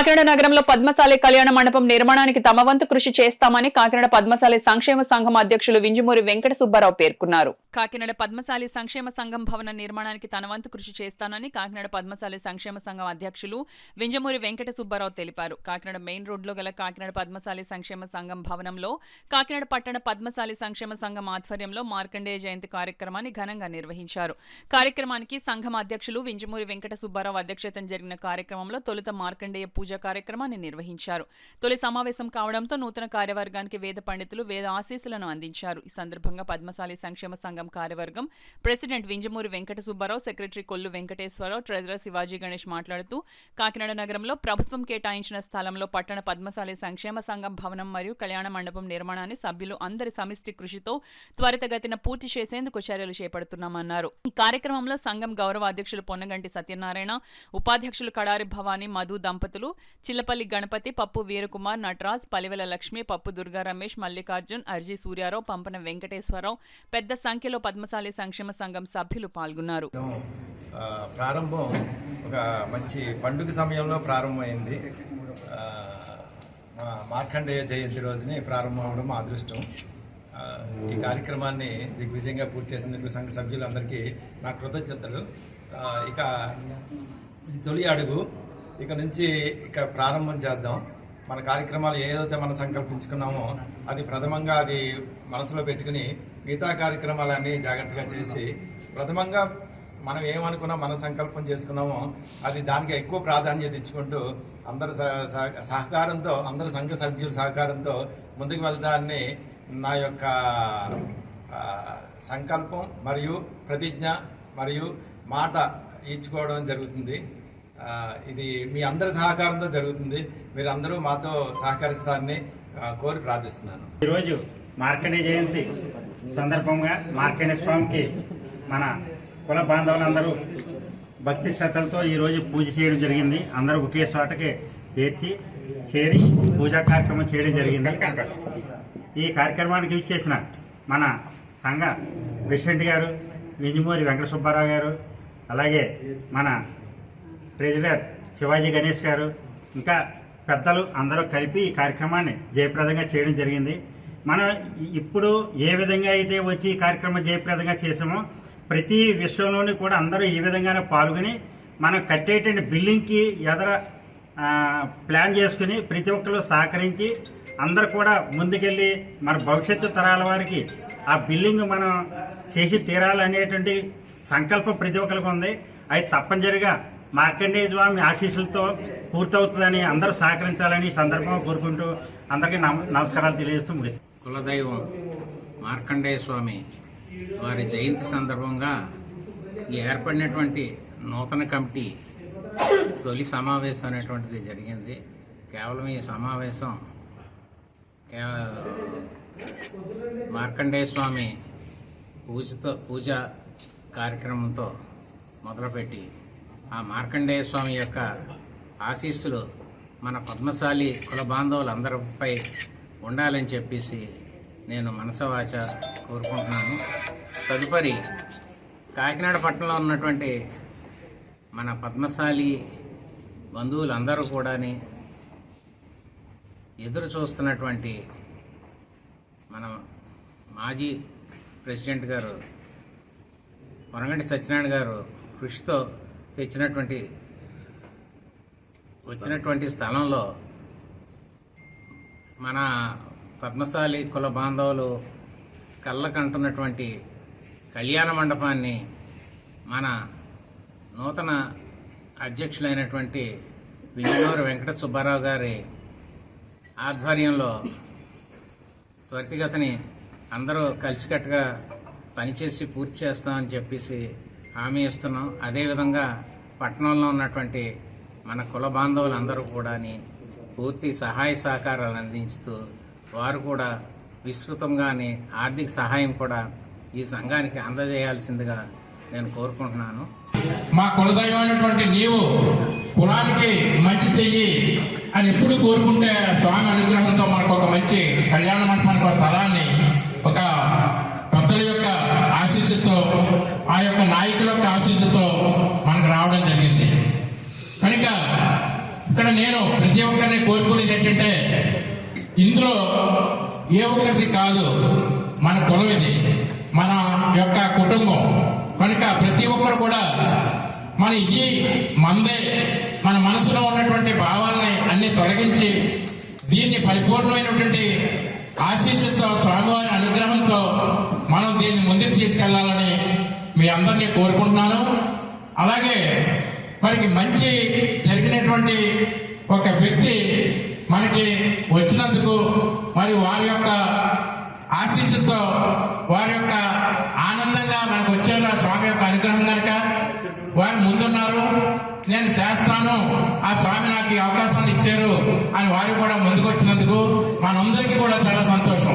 కాకినాడ నగరంలో పద్మశాలి కళ్యాణ మండపం నిర్మాణానికి తమ వంతు కృషి చేస్తామని కాకినాడ పద్మశాలి సంక్షేమ సంఘం అధ్యక్షులు వింజమూరి వెంకట సుబ్బారావు పేర్కొన్నారు. కాకినాడ పద్మశాలి సంక్షేమ సంఘం భవన నిర్మాణానికి తన వంతు కృషి చేస్తానని కాకినాడ పద్మశాలి సంక్షేమ సంఘం అధ్యక్షులు వింజమూరి వెంకట సుబ్బారావు తెలిపారు. కాకినాడ మెయిన్ రోడ్లో గల కాకినాడ పద్మశాలి సంక్షేమ సంఘం భవనంలో కాకినాడ పట్టణ పద్మశాలి సంక్షేమ సంఘం ఆధ్వర్యంలో మార్కండేయ జయంతి కార్యక్రమాన్ని ఘనంగా నిర్వహించారు. కార్యక్రమానికి సంఘం అధ్యక్షులు వింజమూరి వెంకట సుబ్బారావు అధ్యక్షతన జరిగిన కార్యక్రమంలో తొలుత మార్కండేయ పూజా కార్యక్రమాన్ని నిర్వహించారు. తొలి సమావేశం కావడంతో నూతన కార్యవర్గానికి వేద పండితులు వేద ఆశీస్సులను అందించారు. ఈ సందర్భంగా పద్మశాలి సంక్షేమ సంఘం కార్యవర్గం president Vinjamuri Venkata Subbarao, secretary Kollu Venkateswararao, treasurer Shivaji Ganesh మాట్లాడుతూ కాకినాడ నగరంలో ప్రభుత్వం కేటాయించిన స్థలంలో పట్టణ పద్మశాలి సంక్షేమ సంఘం భవనం మరియు కళ్యాణ మండపం నిర్మాణాన్ని సభ్యులు అందరి సమిష్టి కృషితో త్వరితగతిన పూర్తి చేసేందుకు చర్యలు చేపడుతున్నామన్నారు. ఈ కార్యక్రమంలో సంఘం గౌరవ అధ్యక్షులు పొన్నగంటి సత్యనారాయణ, ఉపాధ్యక్షులు కడారి భవానీ మధు దంపతులు, చిల్లపల్లి గణపతి, పప్పు వీరకుమార్, నటరాజ్, పలివెల లక్ష్మి, పప్పు దుర్గా రమేష్, మల్లికార్జున్, అర్జీ సూర్యారావు, పంపన వెంకటేశ్వరరావు, పెద్ద సంఖ్యలో పద్మశాలి సంక్షేమ సంఘం సభ్యులు పాల్గొన్నారు. ప్రారంభం ఒక మంచి పండుగ సమయంలో ప్రారంభమైంది. మార్కండేయ జయంతి రోజుని ప్రారంభం అవడం మా అదృష్టం. ఈ కార్యక్రమాన్ని దిగ్విజయంగా పూర్తి చేసినందుకు సంఘ సభ్యులందరికీ నా కృతజ్ఞతలు. ఇక ఇది తొలి అడుగు. ఇక నుంచి ప్రారంభం చేద్దాం. మన కార్యక్రమాలు ఏదైతే మనం సంకల్పించుకున్నామో అది ప్రథమంగా అది మనసులో పెట్టుకుని మిగతా కార్యక్రమాలన్నీ జాగ్రత్తగా చేసి ప్రథమంగా మనం ఏమనుకున్నా మన సంకల్పం చేసుకున్నామో అది దానికి ఎక్కువ ప్రాధాన్యత ఇచ్చుకుంటూ అందరి సహకారంతో, అందరి సంఘ సభ్యుల సహకారంతో ముందుకు వెళ్తానని నా యొక్క సంకల్పం మరియు ప్రతిజ్ఞ మరియు మాట ఇచ్చుకోవడం జరుగుతుంది. ఇది మీ అందరి సహకారంతో జరుగుతుంది. మీరు అందరూ మాతో సహకరిస్తారని కోరి ప్రార్థిస్తున్నాను. ఈరోజు మార్కండేయ జయంతి సందర్భంగా మార్కండేయ స్వామికి మన కుల బాంధవులందరూ భక్తి శ్రద్ధలతో ఈరోజు పూజ చేయడం జరిగింది. అందరూ ఒకే చోటకి చేరి పూజా కార్యక్రమం చేయడం జరిగింది. ఈ కార్యక్రమానికి ఇచ్చేసిన మన సంఘ ప్రెసిడెంట్ గారు వింజమూరి వెంకట సుబ్బారావు గారు, అలాగే మన ట్రెజరర్ శివాజీ గణేష్ గారు, ఇంకా పెద్దలు అందరూ కలిపి ఈ కార్యక్రమాన్ని జయప్రదంగా చేయడం జరిగింది. మనం ఇప్పుడు ఏ విధంగా అయితే వచ్చి ఈ కార్యక్రమం జయప్రదంగా చేసామో ప్రతి విషయంలోనూ కూడా అందరూ ఈ విధంగానే పాల్గొని మనం కట్టేటువంటి బిల్డింగ్కి ఎదర ప్లాన్ చేసుకుని ప్రతి ఒక్కరు సహకరించి అందరూ కూడా ముందుకెళ్ళి మన భవిష్యత్తు తరాల వారికి ఆ బిల్డింగ్ మనం చేసి తీరాలనేటువంటి సంకల్పం ప్రతి ఒక్కరికి ఉంది. అది తప్పనిసరిగా మార్కండేయ స్వామి ఆశీస్సులతో పూర్తవుతుందని అందరూ సహకరించాలని ఈ సందర్భంగా కోరుకుంటూ అందరికీ నమస్కారాలు తెలియజేస్తూ ముగిస్తాం. కులదైవం మార్కండేయ స్వామి వారి జయంతి సందర్భంగా ఈ ఏర్పడినటువంటి నూతన కమిటీ తొలి సమావేశం అనేటువంటిది జరిగింది. కేవలం ఈ సమావేశం మార్కండేయ స్వామి పూజ కార్యక్రమంతో మొదలుపెట్టి ఆ మార్కండేయ స్వామి యొక్క ఆశీస్సులు మన పద్మశాలి కుల బాంధవులందరిపై ఉండాలని చెప్పేసి నేను మనసవాచ కోరుకుంటున్నాను. తదుపరి కాకినాడ పట్టణంలో ఉన్నటువంటి మన పద్మశాలి బంధువులందరూ కూడా ఎదురు చూస్తున్నటువంటి మన మాజీ ప్రెసిడెంట్ గారు పొన్నగంటి సత్యనారాయణ గారు కృషితో వచ్చినటువంటి స్థలంలో మన పద్మశాలి కుల బాంధవులు కళ్ళకంటున్నటువంటి కళ్యాణ మండపాన్ని మన నూతన అధ్యక్షులైనటువంటి వింజమూరి వెంకట సుబ్బారావు గారి ఆధ్వర్యంలో త్వరితగతిని అందరూ కలిసికట్టుగా పనిచేసి పూర్తి చేస్తామని చెప్పేసి హామీ ఇస్తున్నాం. అదేవిధంగా పట్టణంలో ఉన్నటువంటి మన కుల బాంధవులందరూ కూడా పూర్తి సహాయ సహకారాలు అందించుతూ వారు కూడా విస్తృతంగానే ఆర్థిక సహాయం కూడా ఈ సంఘానికి అందజేయాల్సిందిగా నేను కోరుకుంటున్నాను. మా కులదైవమైనటువంటి నీవు కులానికి మంచి చెయ్యి అని ఎప్పుడు కోరుకుంటే స్వామి అనుగ్రహంతో మనకు ఒక మంచి కళ్యాణ మండపానికి ఒక స్థలాన్ని ఒక పెద్దల యొక్క ఆశీస్సుతో, ఆ యొక్క నాయకుల యొక్క ఆశీస్సుతో మనకు రావడం జరిగింది. కనుక ఇక్కడ నేను ప్రతి ఒక్కరిని కోరుకునేది ఏంటంటే ఇందులో ఏ ఒక్కరిది కాదు, మన కులం ఇది, మన యొక్క కుటుంబం కనుక ప్రతి ఒక్కరు కూడా మన ఇది మందే, మన మనసులో ఉన్నటువంటి భావాలని అన్ని తొలగించి దీన్ని పరిపూర్ణమైనటువంటి ఆశీస్సుతో స్వామివారి అనుగ్రహంతో మనం దీన్ని ముందుకు తీసుకెళ్లాలని మీ అందరినీ కోరుకుంటున్నాను. అలాగే మనకి మంచి జరిగినటువంటి ఒక వ్యక్తి మనకి వచ్చినందుకు మరి వారి యొక్క ఆశీస్సుతో వారి యొక్క ఆనందంగా మనకు వచ్చేలా స్వామి యొక్క అనుగ్రహం కనుక వారు ముందున్నారు, నేను చేస్తాను, ఆ స్వామి నాకు ఈ అవకాశాన్ని ఇచ్చారు అని వారు కూడా ముందుకు వచ్చినందుకు మనందరికీ కూడా చాలా సంతోషం.